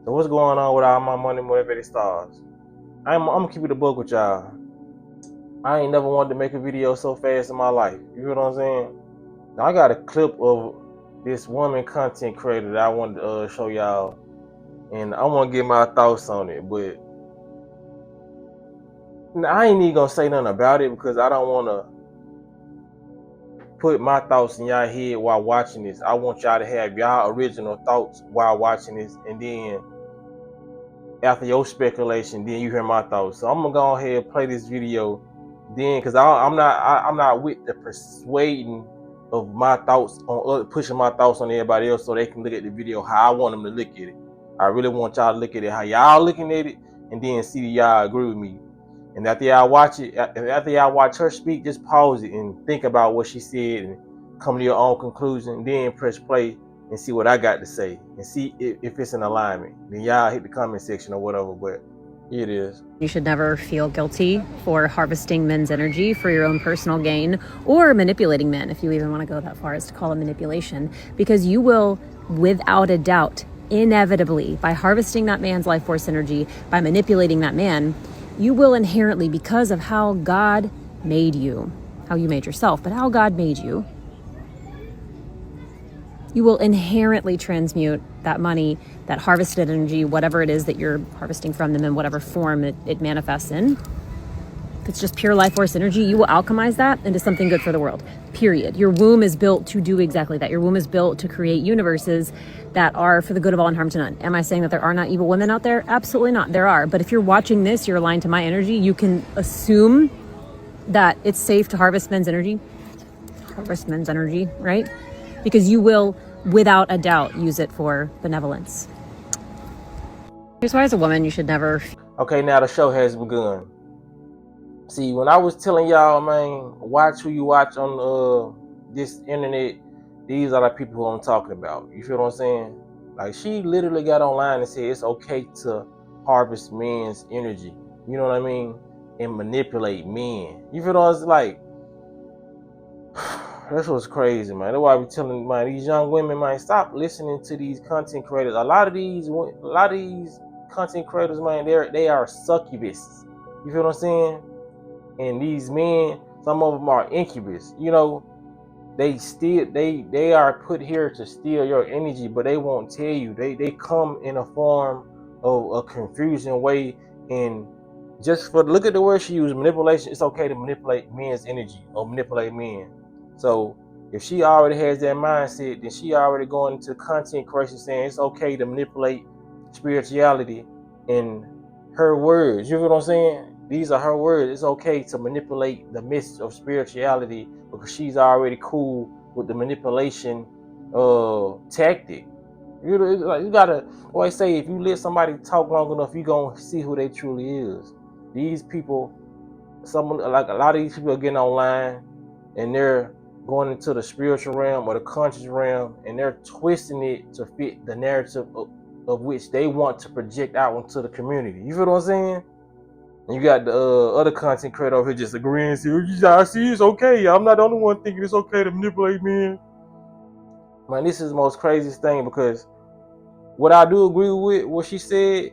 So what's going on with all my money motivated stars? I'm gonna keep it a book with y'all. I ain't never wanted to make a video so fast in my life. You know what I'm saying? Now I got a clip of this woman content creator that I wanted to show y'all, and I want to get my thoughts on it. But I ain't even gonna say nothing about it because I don't want to put my thoughts in y'all head while watching this. I want y'all to have y'all original thoughts while watching this, and then after your speculation, then you hear my thoughts. So I'm gonna go ahead and play this video, then, because I'm not with the persuading of my thoughts on pushing my thoughts on everybody else so they can look at the video how I want them to look at it. I really want y'all to look at it how y'all looking at it, and then see that y'all agree with me. And after y'all watch it, after y'all watch her speak, just pause it and think about what she said and come to your own conclusion. Then press play and see what I got to say and see if it's in alignment. Then y'all hit the comment section or whatever, but here it is. You should never feel guilty for harvesting men's energy for your own personal gain or manipulating men, if you even want to go that far as to call it manipulation, because you will, without a doubt, inevitably, by harvesting that man's life force energy, by manipulating that man, you will inherently, because of how God made you, how you made yourself, but how God made you, you will inherently transmute that money, that harvested energy, whatever it is that you're harvesting from them in whatever form it manifests in. If it's just pure life force energy, you will alchemize that into something good for the world, period. Your womb is built to do exactly that. Your womb is built to create universes that are for the good of all and harm to none. Am I saying that there are not evil women out there? Absolutely not. There are. But if you're watching this, you're aligned to my energy, you can assume that it's safe to harvest men's energy. Harvest men's energy, right? Because you will, without a doubt, use it for benevolence. Here's why, as a woman, you should never... Okay, now the show has begun. See, when I was telling y'all, man, watch who you watch on this internet, these are the people who I'm talking about. You feel what I'm saying? Like, she literally got online and said it's okay to harvest men's energy. You know what I mean? And manipulate men. You feel what I was like? This was crazy, man. That's why I be telling, man, these young women, man, stop listening to these content creators. A lot of these content creators, man, they are succubus. You feel what I'm saying? And these men, some of them are incubus. You know, they are put here to steal your energy, but they won't tell you. They come in a form of a confusing way. And just for look at the word she used, manipulation. It's okay to manipulate men's energy or manipulate men. So if she already has that mindset, then she already going into content creation saying it's okay to manipulate spirituality in her words. You know what I'm saying? These are her words. It's okay to manipulate the message of spirituality because she's already cool with the manipulation tactic. You gotta always say, if you let somebody talk long enough, you gonna see who they truly is. These people, like a lot of these people are getting online and they're going into the spiritual realm or the conscious realm, and they're twisting it to fit the narrative of which they want to project out into the community. You feel what I'm saying? And you got the other content creator over here just agreeing, I see it's okay. I'm not the only one thinking it's okay to manipulate men. Man, this is the most craziest thing, because what I do agree with what she said,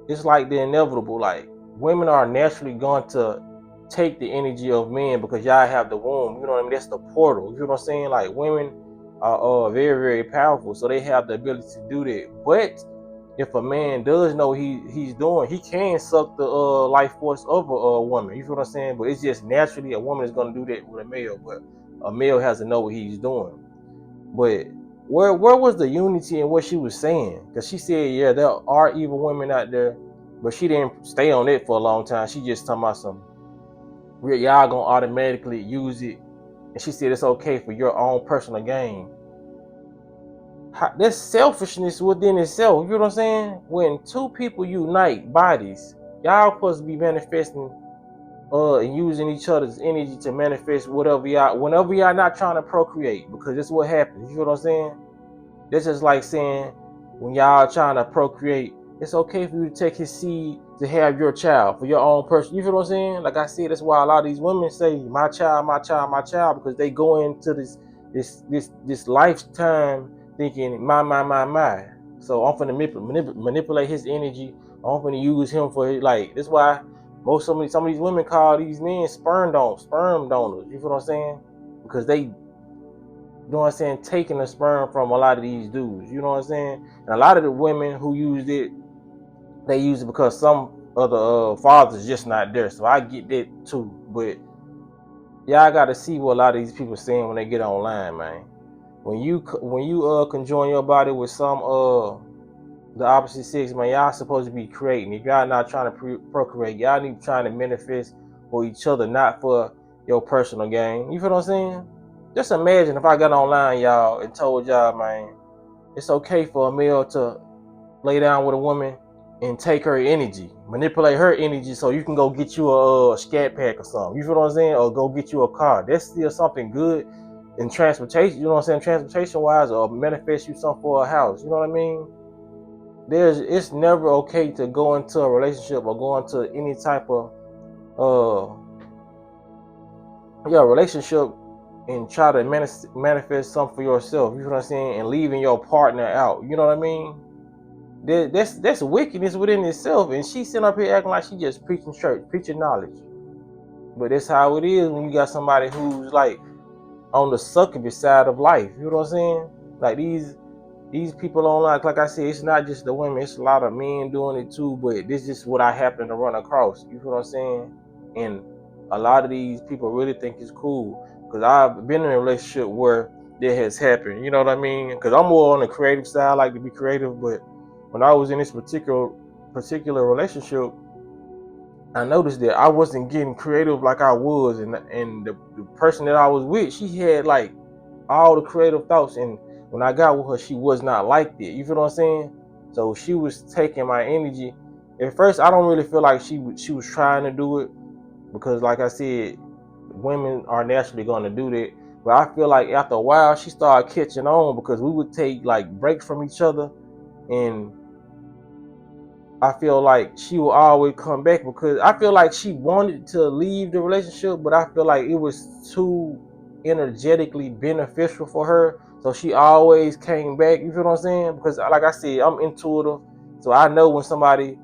it's like the inevitable. Like, women are naturally going to take the energy of men because y'all have the womb. You know what I mean? That's the portal. You know what I'm saying? Like, women are very, very powerful, so they have the ability to do that. But if a man does know he's doing, he can suck the life force of a woman. You feel what I'm saying? But it's just naturally a woman is going to do that with a male, but a male has to know what he's doing. But where was the unity in what she was saying? Because she said, yeah, there are evil women out there, but she didn't stay on it for a long time. She just talking about some, y'all gonna automatically use it. And she said it's okay for your own personal gain. That's selfishness within itself. You know what I'm saying? When two people unite bodies, y'all supposed to be manifesting and using each other's energy to manifest whatever y'all, whenever y'all not trying to procreate, because that's what happens. You know what I'm saying? That's just like saying, when y'all trying to procreate, it's okay for you to take his seed to have your child for your own person. You feel what I'm saying? Like I said, that's why a lot of these women say, my child, my child, my child, because they go into this lifetime thinking, my. So I'm finna manipulate his energy. I'm finna use him for like. That's why some of these women call these men sperm donors. You feel what I'm saying? Because they, you know what I'm saying, taking the sperm from a lot of these dudes. You know what I'm saying? And a lot of the women who used it, they use it because some of the fathers just not there. So I get that too. But y'all got to see what a lot of these people saying when they get online, man. When you conjoin your body with some the opposite sex, man, y'all supposed to be creating. If y'all not trying to procreate, y'all need trying to manifest for each other, not for your personal gain. You feel what I'm saying? Just imagine if I got online, y'all, and told y'all, man, it's okay for a male to lay down with a woman and take her energy, manipulate her energy so you can go get you a scat pack or something. You feel what I'm saying? Or go get you a car. That's still something good in transportation. You know what I'm saying? Transportation wise, or manifest you something for a house. You know what I mean? It's never okay to go into a relationship or go into any type of relationship and try to manifest something for yourself. You know what I'm saying? And leaving your partner out. You know what I mean? That's wickedness within itself. And she sitting up here acting like she just preaching church, preaching knowledge. But that's how it is when you got somebody who's like on the succubus side of life. You know what I'm saying? Like these people online, like I said, it's not just the women, it's a lot of men doing it too, but this is what I happen to run across. You feel what I'm saying? And a lot of these people really think it's cool, because I've been in a relationship where that has happened. You know what I mean? Because I'm more on the creative side, I like to be creative, but when I was in this particular relationship, I noticed that I wasn't getting creative like I was, and the person that I was with, she had like all the creative thoughts, and when I got with her, she was not like that. You feel what I'm saying? So she was taking my energy. At first, I don't really feel like she was trying to do it, because, like I said, women are naturally going to do that. But I feel like after a while, she started catching on, because we would take like breaks from each other, and I feel like she will always come back, because I feel like she wanted to leave the relationship, but I feel like it was too energetically beneficial for her. So she always came back. You feel what I'm saying? Because like I said, I'm intuitive. So I know when somebody,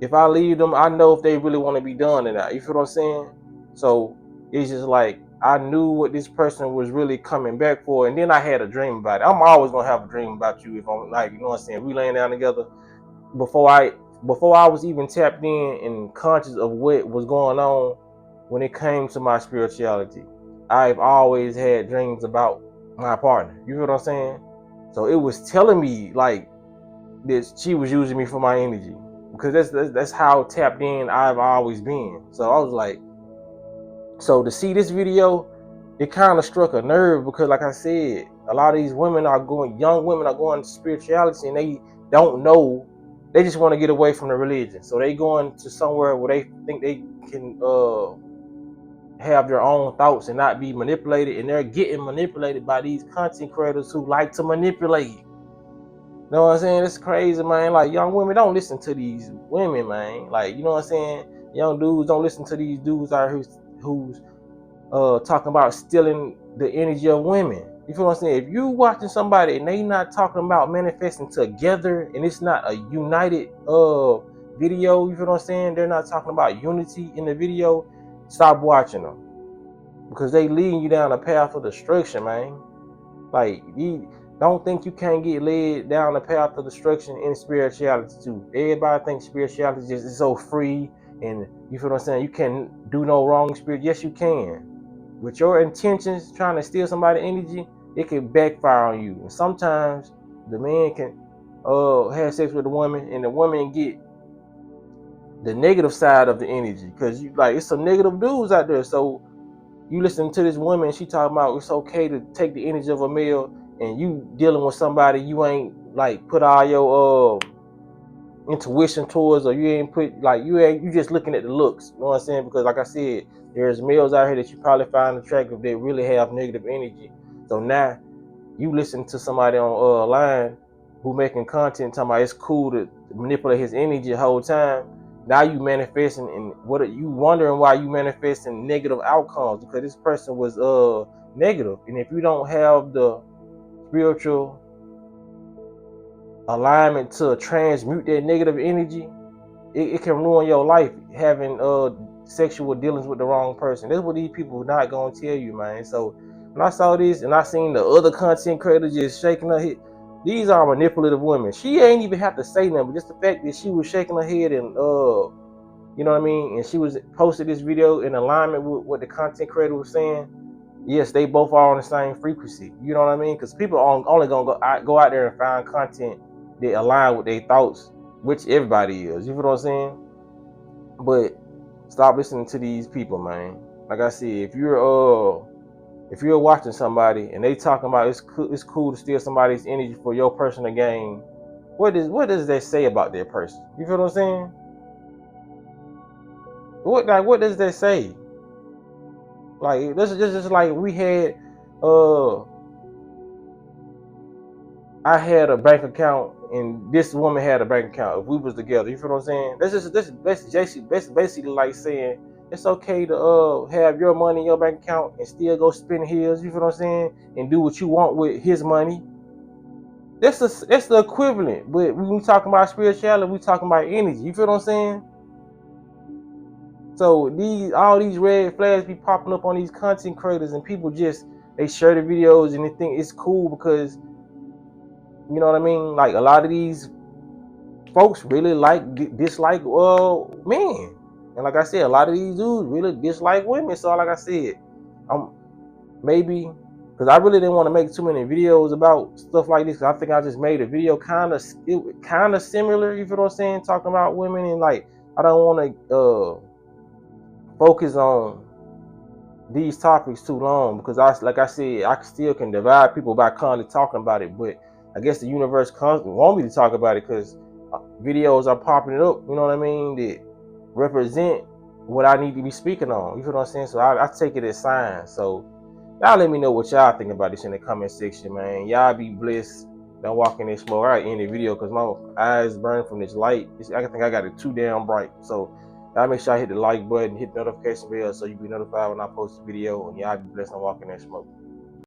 if I leave them, I know if they really want to be done or not. You feel what I'm saying? So it's just like I knew what this person was really coming back for. And then I had a dream about it. I'm always gonna have a dream about you if I'm like, you know what I'm saying? We laying down together. Before I was even tapped in and conscious of what was going on when it came to my spirituality, I've always had dreams about my partner. You know what I'm saying? So it was telling me like that she was using me for my energy, because that's how tapped in I've always been. So I was like, so to see this video, it kind of struck a nerve, because like I said, a lot of these young women are going to spirituality, and they don't know, they just want to get away from the religion. So they going to somewhere where they think they can have their own thoughts and not be manipulated, and they're getting manipulated by these content creators who like to manipulate. You know what I'm saying? It's crazy, man. Like, young women, don't listen to these women, man. Like, you know what I'm saying? Young dudes, don't listen to these dudes out here who's talking about stealing the energy of women. You feel what I'm saying? If you watching somebody and they not talking about manifesting together, and it's not a united video, you feel what I'm saying? They're not talking about unity in the video. Stop watching them, because they leading you down a path of destruction, man. Like, you don't think you can't get led down the path of destruction in spirituality too. Everybody thinks spirituality just is so free, and you feel what I'm saying? You can do no wrong spirit. Yes, you can. With your intentions trying to steal somebody's energy, it can backfire on you. And sometimes the man can have sex with the woman, and the woman get the negative side of the energy, because you like, it's some negative dudes out there. So you listen to this woman, she talking about it's okay to take the energy of a male, and you dealing with somebody you ain't like put all your intuition towards, or you ain't put like you just looking at the looks. You know what I'm saying? Because like I said, there's males out here that you probably find attractive that really have negative energy. So now you listen to somebody on line who making content talking about it's cool to manipulate his energy the whole time. Now you manifesting, and what are you wondering why you manifesting negative outcomes? Because this person was negative. And if you don't have the spiritual alignment to transmute that negative energy, it can ruin your life having sexual dealings with the wrong person. That's what these people not gonna tell you, man. So when I saw this and I seen the other content creators just shaking her head, these are manipulative women. She ain't even have to say nothing, but just the fact that she was shaking her head and you know what I mean, and she was posted this video in alignment with what the content creator was saying. Yes, they both are on the same frequency. You know what I mean? Because people are only gonna go out there and find content that align with their thoughts, which everybody is. You feel what I'm saying? But stop listening to these people, man. Like I said, if you're watching somebody and they talking about it's cool to steal somebody's energy for your personal gain, what does that say about their person? You feel what I'm saying? What does that say? Like this is just like we had I had a bank account and this woman had a bank account. If we was together, you feel what I'm saying? That's basically like saying it's okay to have your money in your bank account and still go spend his. You feel what I'm saying? And do what you want with his money. That's the equivalent. But when we talking about spirituality, we talking about energy. You feel what I'm saying? So all these red flags be popping up on these content creators, and people just they share the videos and they think it's cool because you know what I mean. Like a lot of these folks really dislike men, and like I said, a lot of these dudes really dislike women. So like I said, maybe because I really didn't want to make too many videos about stuff like this. I think I just made a video kind of similar. You feel what I'm saying? Talking about women and like I don't want to focus on these topics too long because like I said, I still can divide people by constantly talking about it. But I guess the universe constantly want me to talk about it because videos are popping up. You know what I mean? That represent what I need to be speaking on. You feel what I'm saying? So I take it as signs. So y'all let me know what y'all think about this in the comment section, man. Y'all be blessed. Don't walk in this smoke. I end the video because my eyes burn from this light. I think I got it too damn bright. So y'all make sure I hit the like button, hit the notification bell so you be notified when I post a video. And y'all be blessed and walk in that smoke.